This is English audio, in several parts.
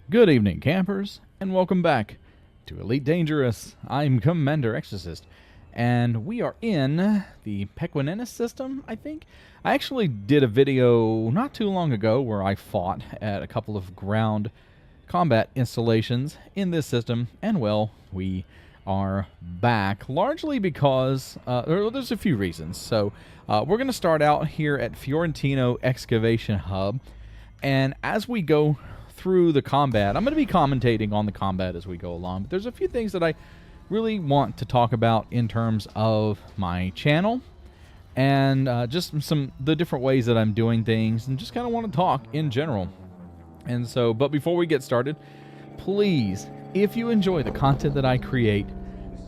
Good evening, campers, and welcome back to Elite Dangerous. I'm Commander Exorcist, and we are in the Pequanenus system, I think. I actually did a video not too long ago where I fought at a couple of ground combat installations in this system, and well, we are back, largely because there's a few reasons. So we're going to start out here at Fiorentino Excavation Hub, and as we go through the combat, I'm going to be commentating on the combat as we go along, but there's a few things that I really want to talk about in terms of my channel and just the different ways that I'm doing things, and just kind of want to talk in general. And so, but before we get started, please, if you enjoy the content that I create,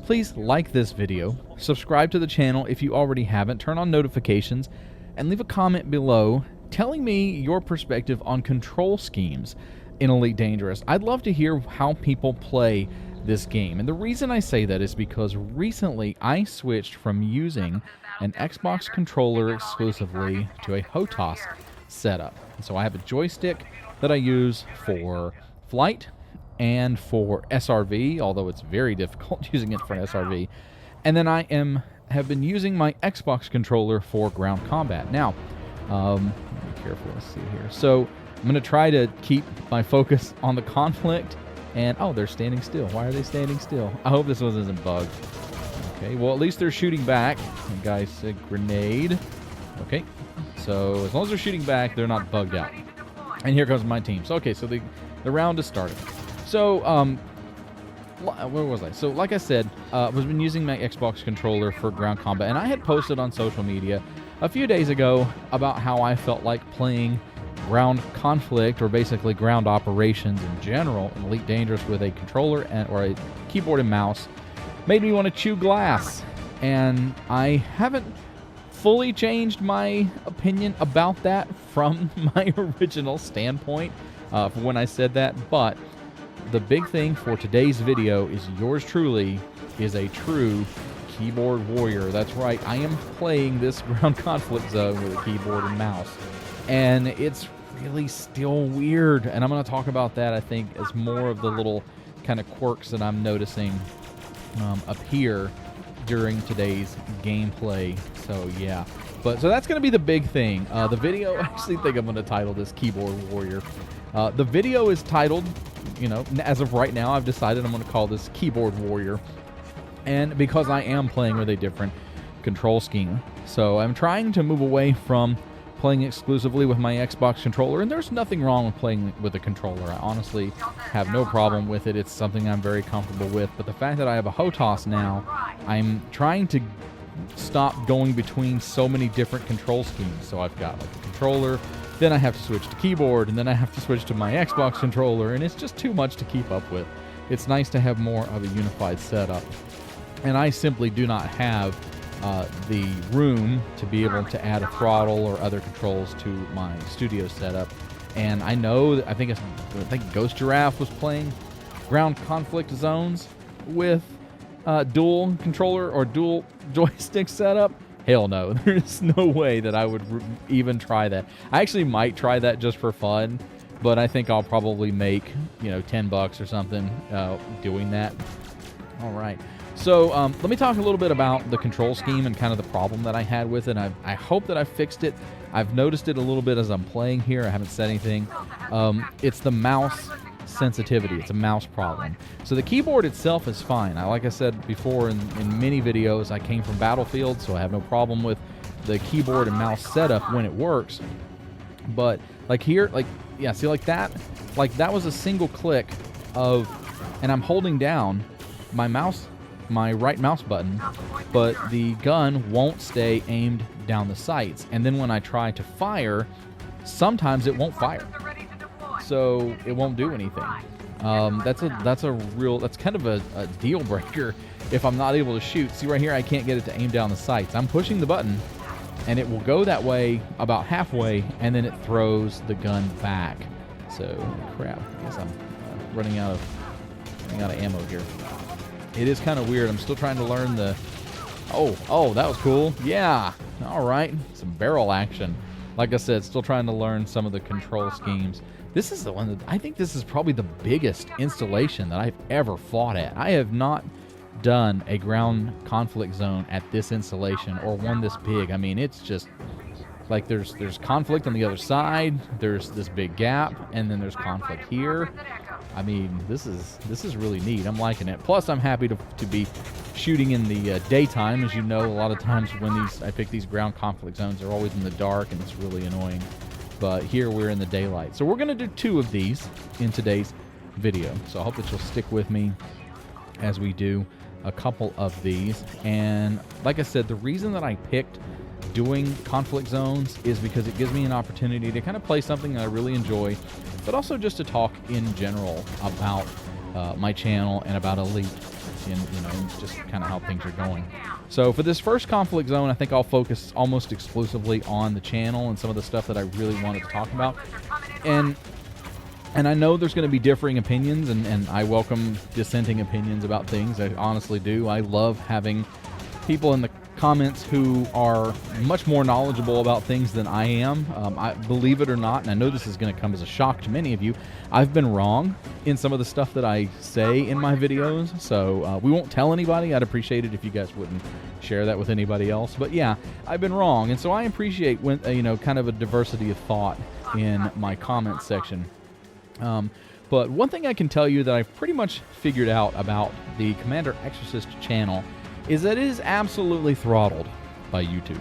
please like this video, subscribe to the channel if you already haven't, turn on notifications, and leave a comment below telling me your perspective on control schemes in Elite Dangerous. I'd love to hear how people play this game. And the reason I say that is because recently I switched from using an Xbox controller exclusively to a HOTAS setup. And so I have a joystick that I use for flight and for SRV, although it's very difficult using it for an SRV. And then I have been using my Xbox controller for ground combat. Now, be careful, let's see here. So I'm going to try to keep my focus on the conflict. And, oh, they're standing still. Why are they standing still? I hope this one isn't bugged. Okay, well, at least they're shooting back. The guy said grenade. Okay, so as long as they're shooting back, they're not bugged out. And here comes my team. So, okay, so the round is started. So, where was I? So, like I said, I've been using my Xbox controller for ground combat. And I had posted on social media a few days ago about how I felt like playing ground conflict, or basically ground operations in general, in Elite Dangerous with a controller or a keyboard and mouse made me want to chew glass. And I haven't fully changed my opinion about that from my original standpoint for when I said that. But the big thing for today's video is yours truly is a true keyboard warrior. That's right, I am playing this ground conflict zone with a keyboard and mouse. And it's really still weird, and I'm going to talk about that, I think, as more of the little kind of quirks that I'm noticing appear during today's gameplay. So yeah, so that's going to be the big thing. The video, I actually think I'm going to title this Keyboard Warrior. The video is titled, you know, as of right now, I've decided I'm going to call this Keyboard Warrior, and because I am playing with a different control scheme. So I'm trying to move away from playing exclusively with my Xbox controller, and there's nothing wrong with playing with a controller. I honestly have no problem with it. It's something I'm very comfortable with, but the fact that I have a HOTAS now, I'm trying to stop going between so many different control schemes. So I've got like a controller, then I have to switch to keyboard, and then I have to switch to my Xbox controller, and it's just too much to keep up with. It's nice to have more of a unified setup, and I simply do not have the room to be able to add a throttle or other controls to my studio setup. And I know that I think Ghost Giraffe was playing ground conflict zones with dual controller or dual joystick setup. Hell no, there's no way that I would even try that. I actually might try that just for fun, but I think I'll probably make, you know, $10 or something doing that. All right. So let me talk a little bit about the control scheme and kind of the problem that I had with it. I hope that I fixed it. I've noticed it a little bit as I'm playing here. I haven't said anything. It's the mouse sensitivity. It's a mouse problem. So the keyboard itself is fine. Like I said before in many videos, I came from Battlefield, so I have no problem with the keyboard and mouse setup when it works. But like here, like, yeah, see, like that was a single click and I'm holding down my right mouse button, but the gun won't stay aimed down the sights. And then when I try to fire, sometimes it won't fire, so it won't do anything. That's kind of a deal breaker if I'm not able to shoot. See right here, I can't get it to aim down the sights. I'm pushing the button, and it will go that way about halfway, and then it throws the gun back. So crap, I guess I'm running out of ammo here. It is kind of weird. I'm still trying to learn the... Oh, that was cool. Yeah. All right. Some barrel action. Like I said, still trying to learn some of the control schemes. This is the one that I think this is probably the biggest installation that I've ever fought at. I have not done a ground conflict zone at this installation or one this big. I mean, it's just like there's conflict on the other side, there's this big gap, and then there's conflict here. I mean, this is really neat. I'm liking it. Plus, I'm happy to be shooting in the daytime. As you know, a lot of times when I pick these ground conflict zones, they're always in the dark, and it's really annoying. But here we're in the daylight. So we're going to do 2 of these in today's video. So I hope that you'll stick with me as we do a couple of these. And like I said, the reason that I picked doing conflict zones is because it gives me an opportunity to kind of play something that I really enjoy, but also just to talk in general about my channel and about Elite, and just kind of how things are going. So for this first conflict zone, I think I'll focus almost exclusively on the channel and some of the stuff that I really wanted to talk about. And I know there's going to be differing opinions, and I welcome dissenting opinions about things. I honestly do. I love having people in the comments who are much more knowledgeable about things than I am. I believe it or not, and I know this is going to come as a shock to many of you, I've been wrong in some of the stuff that I say in my videos, so we won't tell anybody. I'd appreciate it if you guys wouldn't share that with anybody else. But yeah, I've been wrong, and so I appreciate when kind of a diversity of thought in my comment section. But one thing I can tell you that I've pretty much figured out about the Commander Exorcist channel is that it is absolutely throttled by YouTube.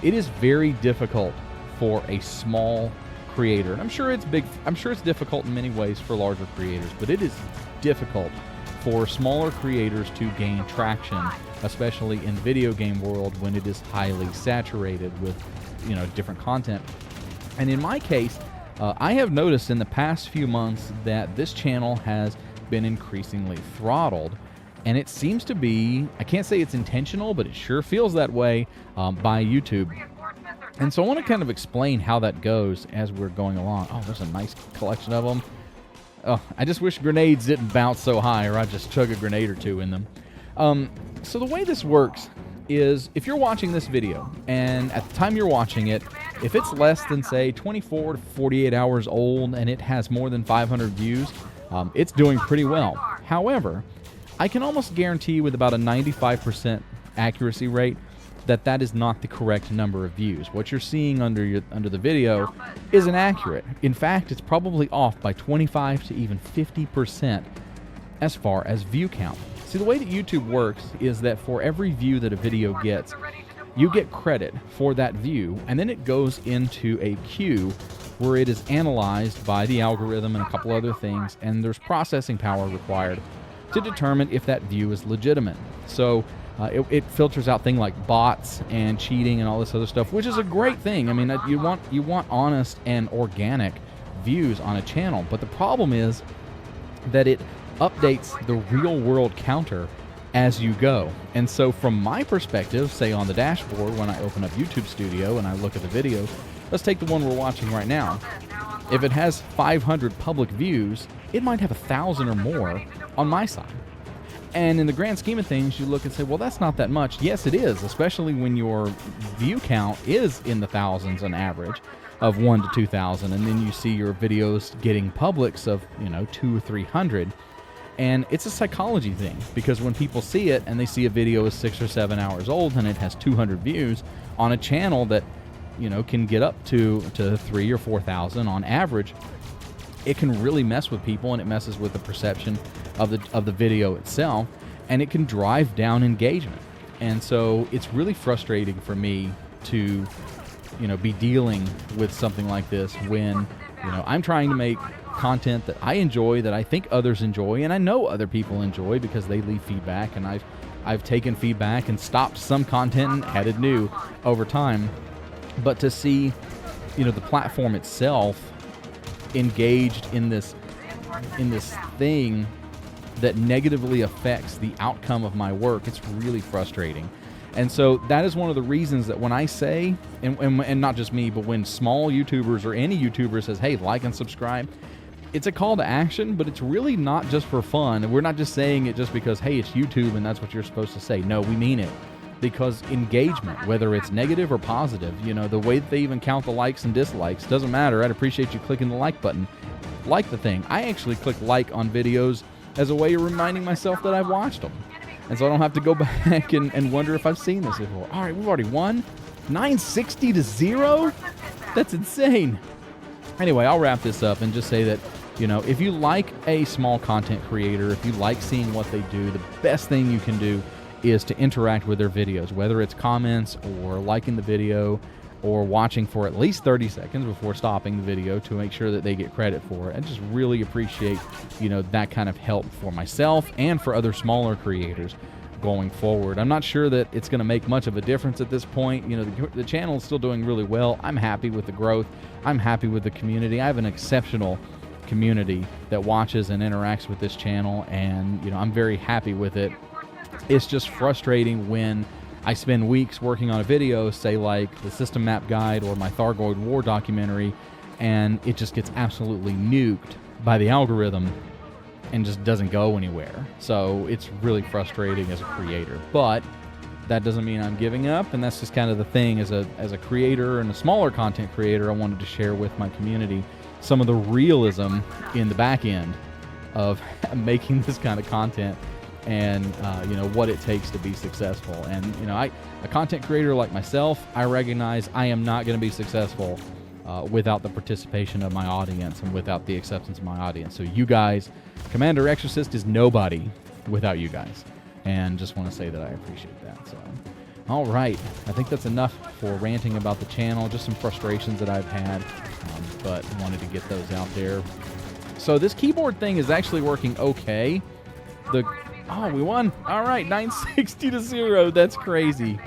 It is very difficult for a small creator, and I'm sure it's difficult in many ways for larger creators, but it is difficult for smaller creators to gain traction, especially in the video game world when it is highly saturated with different content. And in my case, I have noticed in the past few months that this channel has been increasingly throttled. And it seems to be, I can't say it's intentional, but it sure feels that way by YouTube. And so I want to kind of explain how that goes as we're going along. Oh, there's a nice collection of them. Oh, I just wish grenades didn't bounce so high, or I'd just chug a grenade or 2 in them. So the way this works is if you're watching this video, and at the time you're watching it, if it's less than, say, 24 to 48 hours old and it has more than 500 views, it's doing pretty well. However, I can almost guarantee with about a 95% accuracy rate that is not the correct number of views. What you're seeing under the video isn't accurate. In fact, it's probably off by 25 to even 50% as far as view count. See, the way that YouTube works is that for every view that a video gets, you get credit for that view, and then it goes into a queue where it is analyzed by the algorithm and a couple other things, and there's processing power required to determine if that view is legitimate. So it filters out things like bots and cheating and all this other stuff, which is a great thing. I mean, you want honest and organic views on a channel, but the problem is that it updates the real world counter as you go. And so from my perspective, say on the dashboard when I open up YouTube Studio and I look at the video, let's take the one we're watching right now. If it has 500 public views, it might have 1,000 or more on my side. And in the grand scheme of things, you look and say, well, that's not that much. Yes, it is, especially when your view count is in the thousands on average of 1 to 2,000, and then you see your videos getting publics of 200 or 300. And it's a psychology thing, because when people see it and they see a video is 6 or 7 hours old and it has 200 views on a channel that can get up to 3,000 or 4,000 on average, it can really mess with people, and it messes with the perception of the video itself, and it can drive down engagement. And so it's really frustrating for me to be dealing with something like this when I'm trying to make content that I enjoy, that I think others enjoy, and I know other people enjoy because they leave feedback, and I've taken feedback and stopped some content and added new over time. But to see the platform itself engaged in this thing that negatively affects the outcome of my work, it's really frustrating. And so that is one of the reasons that when I say, and not just me, but when small YouTubers or any YouTuber says, hey, like and subscribe, it's a call to action, but it's really not just for fun. We're not just saying it just because, hey, it's YouTube and that's what you're supposed to say. No, we mean it. because engagement, whether it's negative or positive, you know, the way that they even count the likes and dislikes, doesn't matter. I'd appreciate you clicking the like button. Like the thing. I actually click like on videos as a way of reminding myself that I've watched them. And so I don't have to go back and wonder if I've seen this before. All right, we've already won. 960 to 0? That's insane. Anyway, I'll wrap this up and just say that, you know, if you like a small content creator, if you like seeing what they do, the best thing you can do is to interact with their videos, whether it's comments or liking the video or watching for at least 30 seconds before stopping the video to make sure that they get credit for it. I just really appreciate, you know, that kind of help for myself and for other smaller creators going forward. I'm not sure that it's going to make much of a difference at this point. You know, the channel is still doing really well. I'm happy with the growth. I'm happy with the community. I have an exceptional community that watches and interacts with this channel, and, you know, I'm very happy with it. It's just frustrating when I spend weeks working on a video, say like the System Map Guide or my Thargoid War documentary, and it just gets absolutely nuked by the algorithm and just doesn't go anywhere. So it's really frustrating as a creator. But that doesn't mean I'm giving up, and that's just kind of the thing. As a creator and a smaller content creator, I wanted to share with my community some of the realism in the back end of making this kind of content, and you know, what it takes to be successful. And, you know, a content creator like myself, I recognize I am not going to be successful without the participation of my audience and without the acceptance of my audience. So you guys, Commander Exorcist is nobody without you guys, and just want to say that I appreciate that. So, all right, I think that's enough for ranting about the channel, just some frustrations that I've had, but wanted to get those out there. So this keyboard thing is actually working okay. Oh, we won. All right, 960 to 0. That's crazy.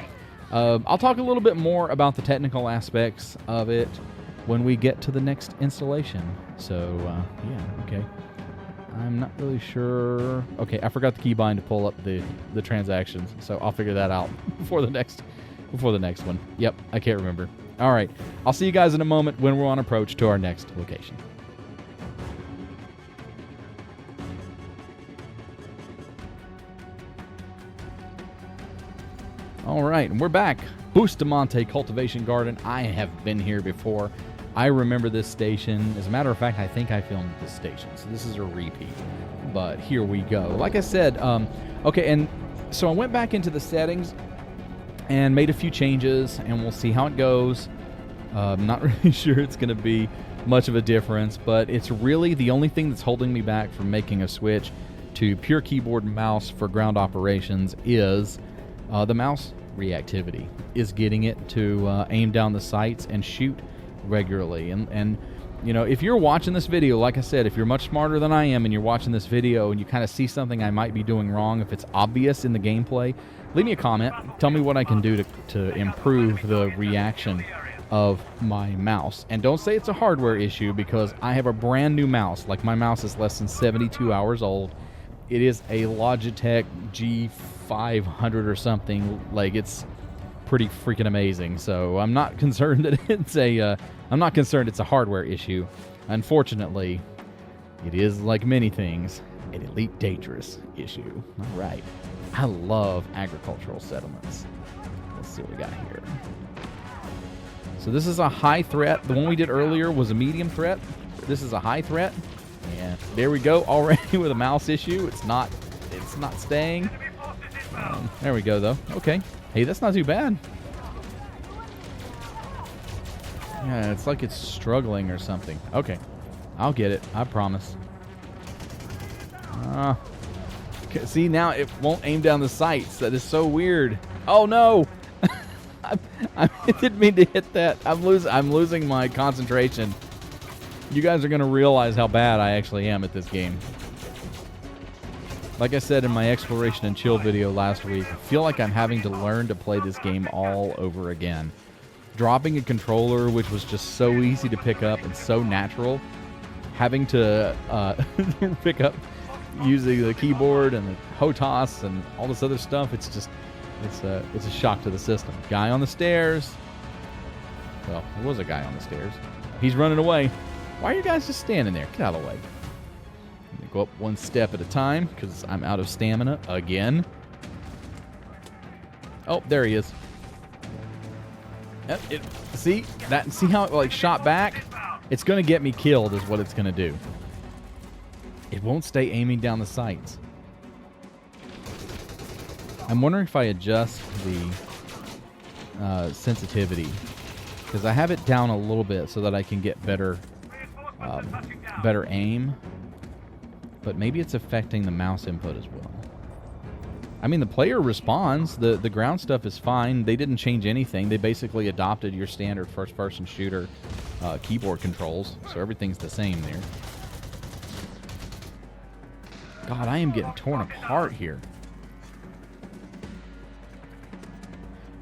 I'll talk a little bit more about the technical aspects of it when we get to the next installation. So, yeah, okay. I'm not really sure. Okay, I forgot the keybind to pull up the transactions, so I'll figure that out before the next one. Yep, I can't remember. All right, I'll see you guys in a moment when we're on approach to our next location. All right, and we're back. Bustamante Cultivation Garden. I have been here before. I remember this station. As a matter of fact, I think I filmed this station, so this is a repeat. But here we go. Like I said, okay, and so I went back into the settings and made a few changes, and we'll see how it goes. I'm not really sure it's going to be much of a difference, but it's really the only thing that's holding me back from making a switch to pure keyboard and mouse for ground operations is the mouse reactivity, is getting it to aim down the sights and shoot regularly. And you know, if you're watching this video, like I said, if you're much smarter than I am and you're watching this video and you kind of see something I might be doing wrong, if it's obvious in the gameplay, leave me a comment. Tell me what I can do to improve the reaction of my mouse. And don't say it's a hardware issue, because I have a brand new mouse. Like, my mouse is less than 72 hours old. It is a Logitech G500 or something. Like, it's pretty freaking amazing. So I'm not concerned that it's a hardware issue. Unfortunately, it is, like many things, an Elite Dangerous issue. All right. I love agricultural settlements. Let's see what we got here. So this is a high threat. The one we did earlier was a medium threat. This is a high threat. And there we go, already with a mouse issue. It's not staying. There we go, though. Okay. Hey, that's not too bad. Yeah, it's like it's struggling or something. Okay. I'll get it. I promise. See, now it won't aim down the sights. That is so weird. Oh, no. I didn't mean to hit that. I'm losing my concentration. You guys are going to realize how bad I actually am at this game. Like I said in my Exploration and Chill video last week, I feel like I'm having to learn to play this game all over again. Dropping a controller, which was just so easy to pick up and so natural, having to pick up using the keyboard and the HOTAS and all this other stuff, it's a shock to the system. Guy on the stairs. Well, there was a guy on the stairs. He's running away. Why are you guys just standing there? Get out of the way. Let me go up one step at a time because I'm out of stamina again. Oh, there he is. See how it like shot back? It's going to get me killed is what it's going to do. It won't stay aiming down the sights. I'm wondering if I adjust the sensitivity, because I have it down a little bit so that I can get better aim, but maybe it's affecting the mouse input as well. I mean, the player responds. The ground stuff is fine. They didn't change anything. They basically adopted your standard first-person shooter keyboard controls, so everything's the same there. God, I am getting torn apart here.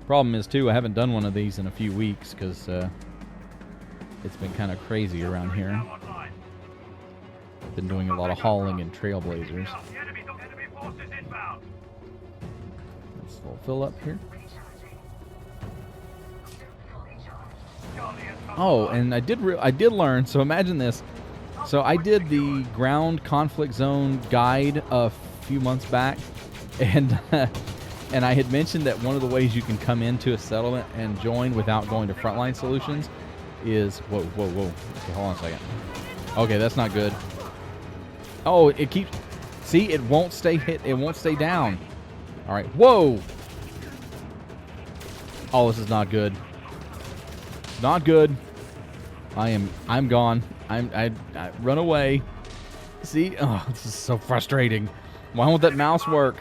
Problem is, too, I haven't done one of these in a few weeks because it's been kind of crazy around here. Been doing a lot of hauling in Trailblazers. Let's a little fill up here. Oh, and I did learn. So imagine this. So I did the ground conflict zone guide a few months back, and and I had mentioned that one of the ways you can come into a settlement and join without going to Frontline Solutions is whoa. Okay, hold on a second. Okay, that's not good. Oh, it keeps. See, it won't stay hit. It won't stay down. All right. Whoa. Oh, this is not good. Not good. I'm gone. I run away. See? Oh, this is so frustrating. Why won't that mouse work?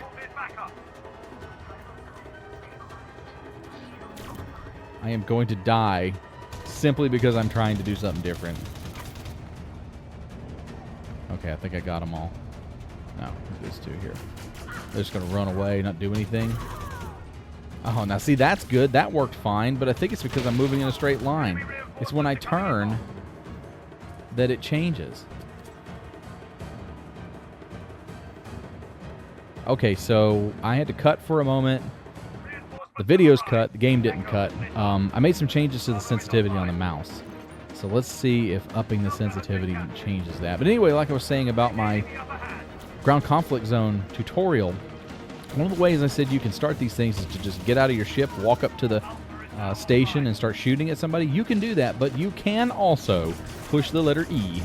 I am going to die simply because I'm trying to do something different. Okay, I think I got them all. No, there's two here. They're just going to run away, not do anything. Oh, now see, that's good. That worked fine, but I think it's because I'm moving in a straight line. It's when I turn that it changes. Okay, so I had to cut for a moment. The video's cut. The game didn't cut. I made some changes to the sensitivity on the mouse. So let's see if upping the sensitivity changes that. But anyway, like I was saying about my ground conflict zone tutorial, one of the ways I said you can start these things is to just get out of your ship, walk up to the station, and start shooting at somebody. You can do that, but you can also push the letter E,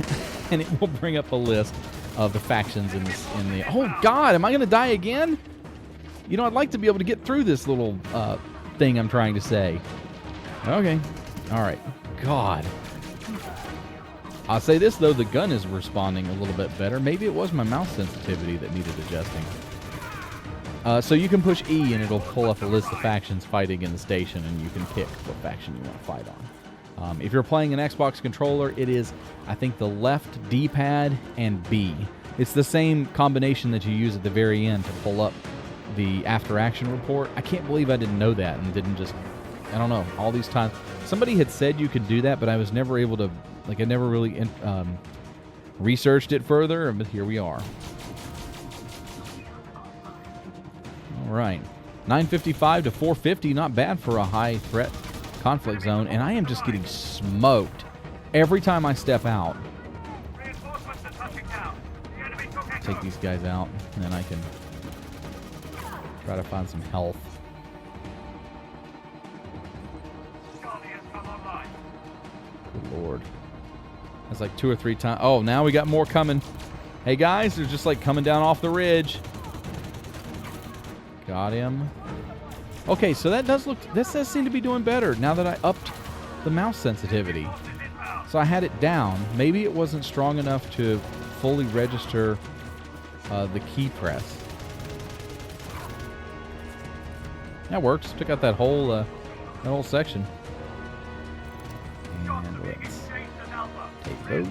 and it will bring up a list of the factions in the. Oh God, am I going to die again? You know, I'd like to be able to get through this little thing I'm trying to say. Okay, all right. God. I'll say this, though, the gun is responding a little bit better. Maybe it was my mouse sensitivity that needed adjusting. So you can push E, and it'll pull up a list of factions fighting in the station, and you can pick what faction you want to fight on. If you're playing an Xbox controller, it is, I think, the left D-pad and B. It's the same combination that you use at the very end to pull up the after-action report. I can't believe I didn't know that and didn't just, I don't know, all these times. Somebody had said you could do that, but I was never able to, like, I never really researched it further, but here we are. All right. 955 to 450, not bad for a high threat conflict zone, and I am just getting smoked every time I step out. Take these guys out, and then I can try to find some health. Good Lord. That's like 2 or 3 times. Oh, now we got more coming. Hey, guys, they're just like coming down off the ridge. Got him. Okay, so that does look... This does seem to be doing better now that I upped the mouse sensitivity. So I had it down. Maybe it wasn't strong enough to fully register the key press. That works. Took out that whole section. And let's take those.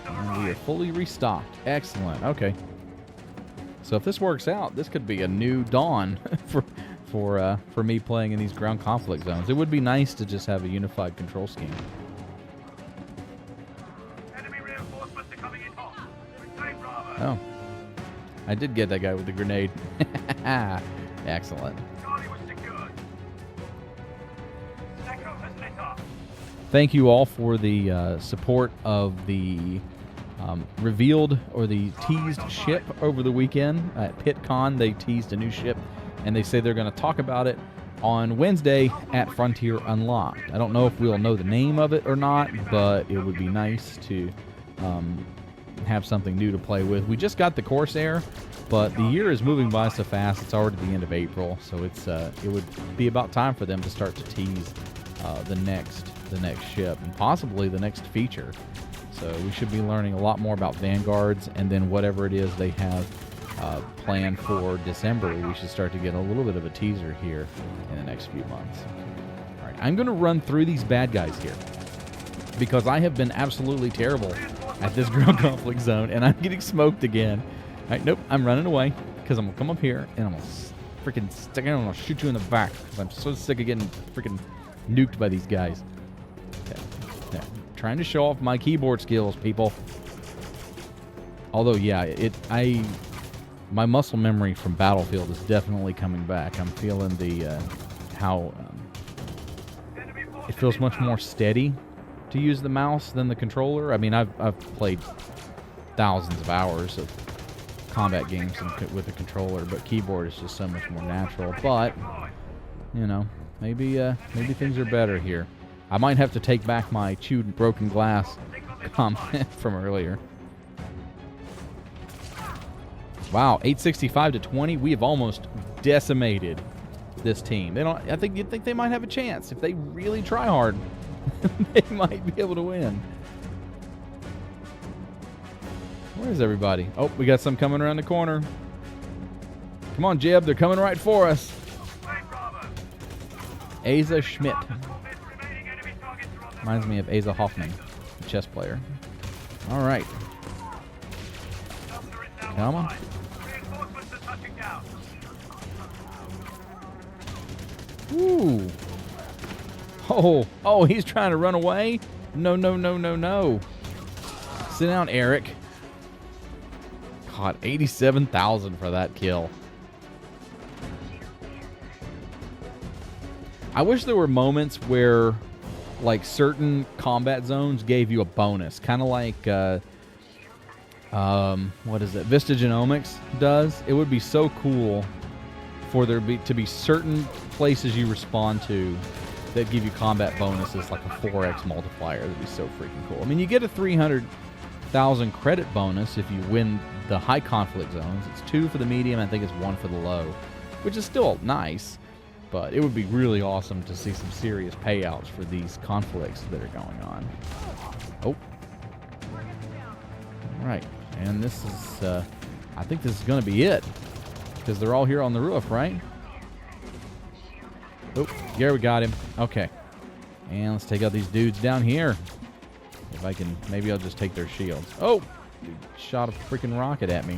And we are fully restocked. Excellent. Okay. So if this works out, this could be a new dawn for me playing in these ground conflict zones. It would be nice to just have a unified control scheme. Oh. I did get that guy with the grenade. Excellent. Thank you all for the support of the revealed or the teased ship over the weekend. At PitCon, they teased a new ship, and they say they're going to talk about it on Wednesday at Frontier Unlocked. I don't know if we'll know the name of it or not, but it would be nice to have something new to play with. We just got the Corsair, but the year is moving by so fast. It's already the end of April, so it's it would be about time for them to start to tease the next ship and possibly the next feature. So we should be learning a lot more about Vanguards, and then whatever it is they have planned for December, we should start to get a little bit of a teaser here in the next few months. All right, I'm going to run through these bad guys here because I have been absolutely terrible at this ground conflict zone, and I'm getting smoked again. All right, nope, I'm running away because I'm going to come up here, and I'm going to freaking stick it, and I'm going to shoot you in the back because I'm so sick of getting freaking nuked by these guys. Yeah. Trying to show off my keyboard skills, people. Although, yeah, my muscle memory from Battlefield is definitely coming back. I'm feeling the how it feels much more steady to use the mouse than the controller. I mean, I've played thousands of hours of combat games with a controller, but keyboard is just so much more natural. But you know, maybe things are better here. I might have to take back my chewed and broken glass comment from earlier. Wow, 865 to 20. We have almost decimated this team. You'd think they might have a chance if they really try hard. They might be able to win. Where is everybody? Oh, we got some coming around the corner. Come on, Jeb. They're coming right for us. Asa Schmidt. Reminds me of Asa Hoffman, the chess player. All right. Come on. Ooh. Oh, he's trying to run away? No. Sit down, Eric. God, 87,000 for that kill. I wish there were moments where, like, certain combat zones gave you a bonus. Kind of like, what is it? Vista Genomics does. It would be so cool for there to be certain places you respond to that give you combat bonuses, like a 4x multiplier. That'd be so freaking cool. I mean, you get a 300,000 credit bonus if you win the high conflict zones. It's 2 for the medium. I think it's 1 for the low, which is still nice. But it would be really awesome to see some serious payouts for these conflicts that are going on. Oh. All right. And this is, I think this is going to be it. Because they're all here on the roof, right? Oh, yeah, we got him. Okay. And let's take out these dudes down here. If I can, maybe I'll just take their shields. Oh, dude shot a freaking rocket at me.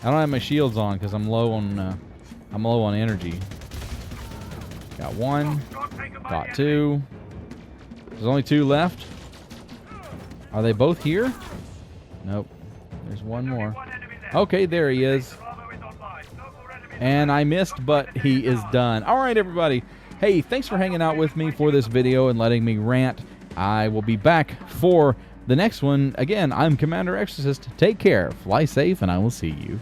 I don't have my shields on because I'm low on energy. Got 1. Got 2. There's only 2 left. Are they both here? Nope. There's 1 more. Okay, there he is. And I missed, but he is done. All right, everybody. Hey, thanks for hanging out with me for this video and letting me rant. I will be back for the next one. Again, I'm Commander Exorcist. Take care, fly safe, and I will see you